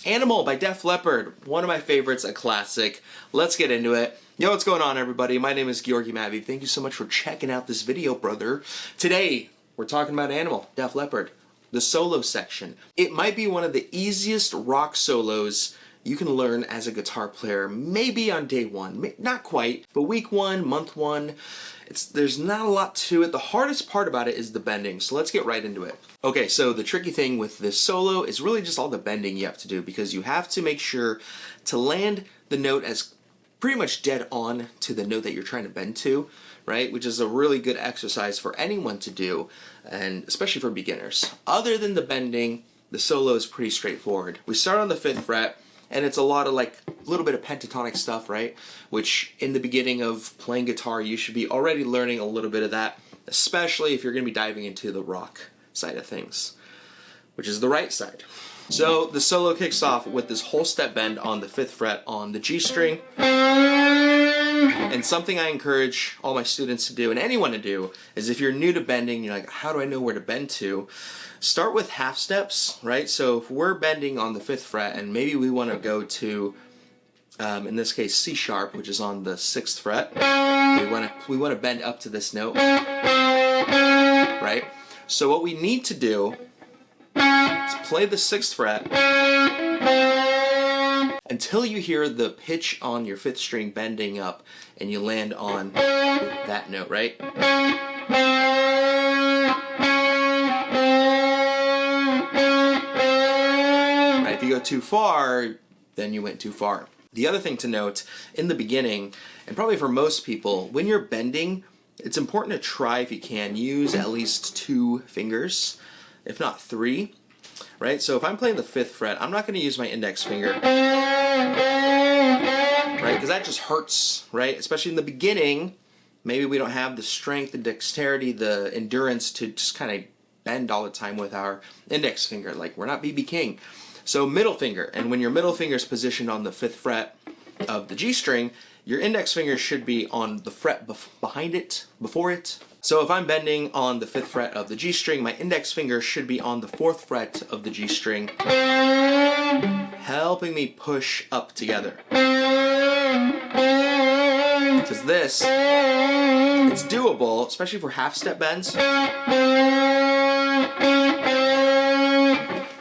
Animal by Def Leppard, one of my favorites, a classic. Let's get into it. Yo, what's going on, everybody? My name is Giorgi Matveev. Thank you so much for checking out this video, brother. Today, we're talking about Animal, Def Leppard, the solo section. It might be one of the easiest rock solos you can learn as a guitar player, maybe on day one, not quite, but week one, month one, there's not a lot to it. The hardest part about it is the bending, so let's get right into it. Okay, so the tricky thing with this solo is really just all the bending you have to do, because you have to make sure to land the note as pretty much dead on to the note that you're trying to bend to, right? Which is a really good exercise for anyone to do, and especially for beginners. Other than the bending, the solo is pretty straightforward. We start on the 5th fret, and it's a lot of like a little bit of pentatonic stuff, right? Which in the beginning of playing guitar, you should be already learning a little bit of that, especially if you're going to be diving into the rock side of things, which is the right side. So the solo kicks off with this whole step bend on the 5th fret on the G string. And something I encourage all my students to do, and anyone to do, is if you're new to bending, you're like, how do I know where to bend to? Start with half steps, right? So if we're bending on the 5th fret, and maybe we want to go to, in this case, C sharp, which is on the 6th fret, we want to bend up to this note, right? So what we need to do is play the 6th fret until you hear the pitch on your 5th string bending up and you land on that note, right? Right, if you go too far, then you went too far. The other thing to note in the beginning, and probably for most people, when you're bending, it's important to try, if you can, use at least 2 fingers, if not 3. Right, so if I'm playing the 5th fret, I'm not going to use my index finger, right, because that just hurts, right, especially in the beginning. Maybe we don't have the strength, the dexterity, the endurance to just kind of bend all the time with our index finger, like we're not B.B. King. So middle finger, and when your middle finger is positioned on the 5th fret of the G string, your index finger should be on the fret behind it, before it. So if I'm bending on the 5th fret of the G string, my index finger should be on the 4th fret of the G string, helping me push up together. Because this, it's doable, especially for half step bends.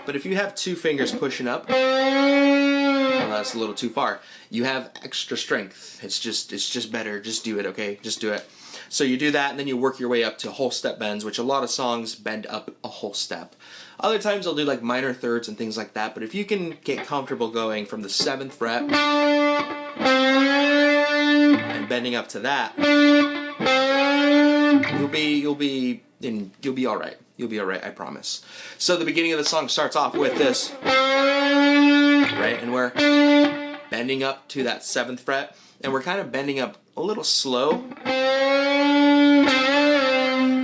But if you have 2 fingers pushing up, well, that's a little too far. You have extra strength. It's just better. Just do it, okay? Just do it. So you do that, and then you work your way up to whole step bends, which a lot of songs bend up a whole step. Other times they'll do like minor thirds and things like that, but if you can get comfortable going from the 7th fret and bending up to that, you'll be all right. You'll be all right, I promise. So the beginning of the song starts off with this, right? And we're bending up to that 7th fret, and we're kind of bending up a little slow.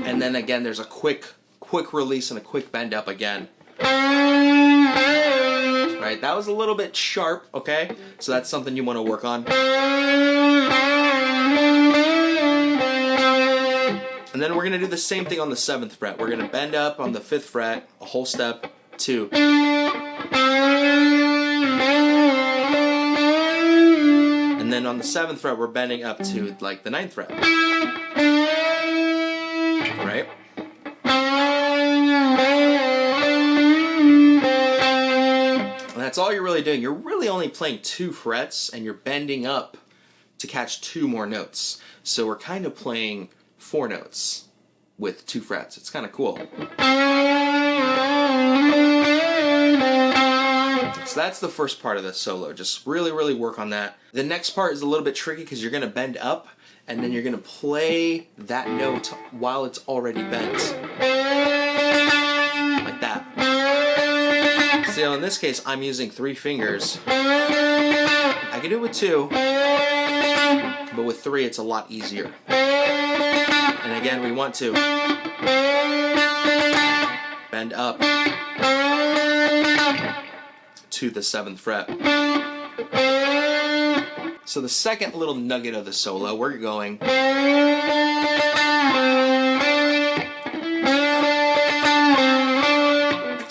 And then again, there's a quick release and a quick bend up again. Right, that was a little bit sharp, okay? So that's something you want to work on. And then we're going to do the same thing on the 7th fret. We're going to bend up on the 5th fret, a whole step, 2. And then on the 7th fret, we're bending up to like the 9th fret. Right? And that's all you're really doing. You're really only playing 2 frets, and you're bending up to catch 2 more notes. So we're kind of playing 4 notes with 2 frets. It's kind of cool. So that's the first part of the solo. Just really work on that. The next part is a little bit tricky because you're going to bend up, and then you're going to play that note while it's already bent. Like that. So in this case, I'm using 3 fingers. I can do it with 2, but with 3 it's a lot easier. And again, we want to bend up to the 7th fret. So the second little nugget of the solo, we're going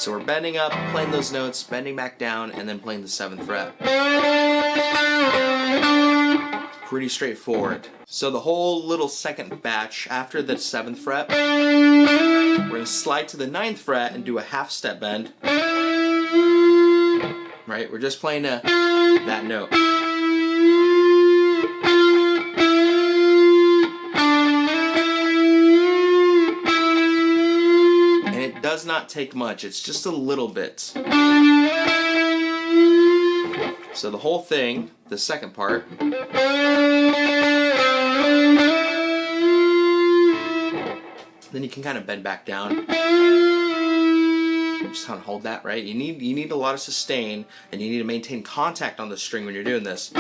So we're bending up, playing those notes, bending back down, and then playing the 7th fret. Pretty straightforward. So the whole little second batch after the 7th fret, we're going to slide to the 9th fret and do a half step bend. Right? We're just playing that note. And it does not take much. It's just a little bit. So the whole thing, the second part, then you can kind of bend back down. Just kind of hold that, right? You need a lot of sustain, and you need to maintain contact on the string when you're doing this.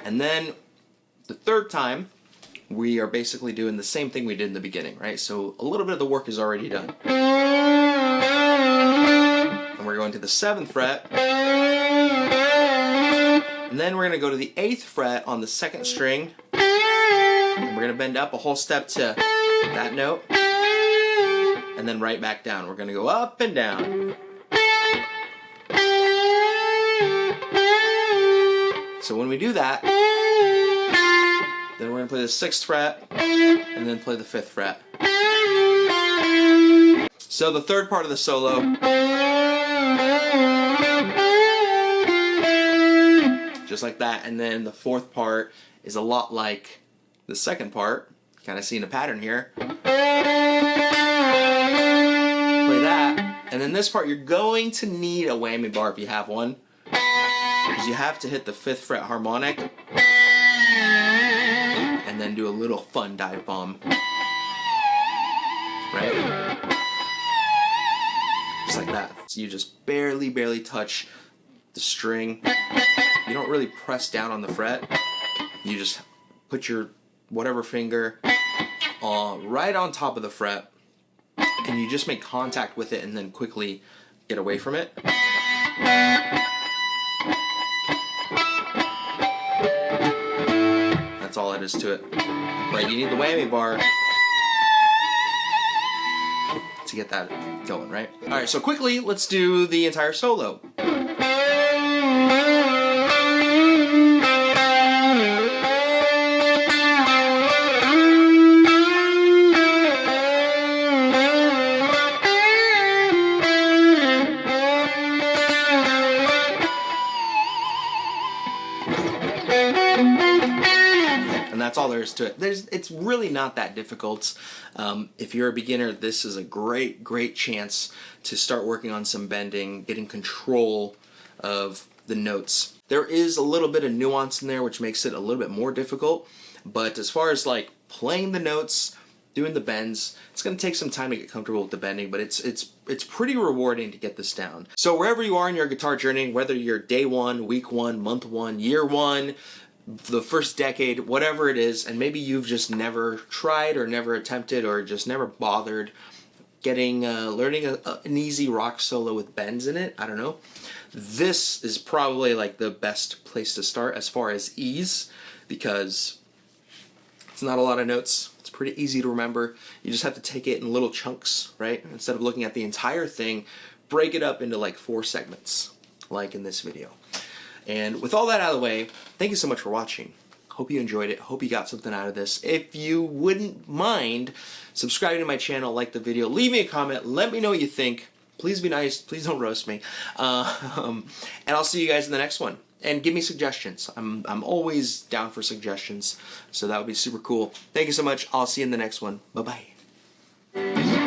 And then the third time, we are basically doing the same thing we did in the beginning, right? So a little bit of the work is already done. And we're going to the 7th fret. And then we're going to go to the 8th fret on the 2nd string. And we're going to bend up a whole step to that note. And then right back down. We're going to go up and down. So when we do that, then we're going to play the 6th fret, and then play the 5th fret. So the third part of the solo, just like that, and then the fourth part is a lot like the second part. Kind of seeing a pattern here. Play that, and then this part you're going to need a whammy bar if you have one, because you have to hit the 5th fret harmonic, and then do a little fun dive bomb. Right? Just like that. So you just barely touch the string. You don't really press down on the fret. You just put your whatever finger right on top of the fret, and you just make contact with it and then quickly get away from it. That's all it is to it. But you need the whammy bar to get that going, right? Alright, so quickly, let's do the entire solo. And that's all there is to it. It's really not that difficult. If you're a beginner, this is a great chance to start working on some bending, getting control of the notes. There is a little bit of nuance in there which makes it a little bit more difficult, but as far as like playing the notes, doing the bends, it's going to take some time to get comfortable with the bending, but it's pretty rewarding to get this down. So wherever you are in your guitar journey, whether you're day one, week one, month one, year one, the first decade, whatever it is, and maybe you've just never tried or never attempted or just never bothered getting learning an easy rock solo with bends in it, I don't know, this is probably like the best place to start as far as ease, because it's not a lot of notes. It's pretty easy to remember. You just have to take it in little chunks, right? Instead of looking at the entire thing, break it up into like 4 segments, like in this video. And with all that out of the way, thank you so much for watching. Hope you enjoyed it. Hope you got something out of this. If you wouldn't mind subscribing to my channel, like the video, leave me a comment, let me know what you think. Please be nice. Please don't roast me. And I'll see you guys in the next one. And give me suggestions. I'm always down for suggestions, so that would be super cool. Thank you so much. I'll see you in the next one. Bye-bye.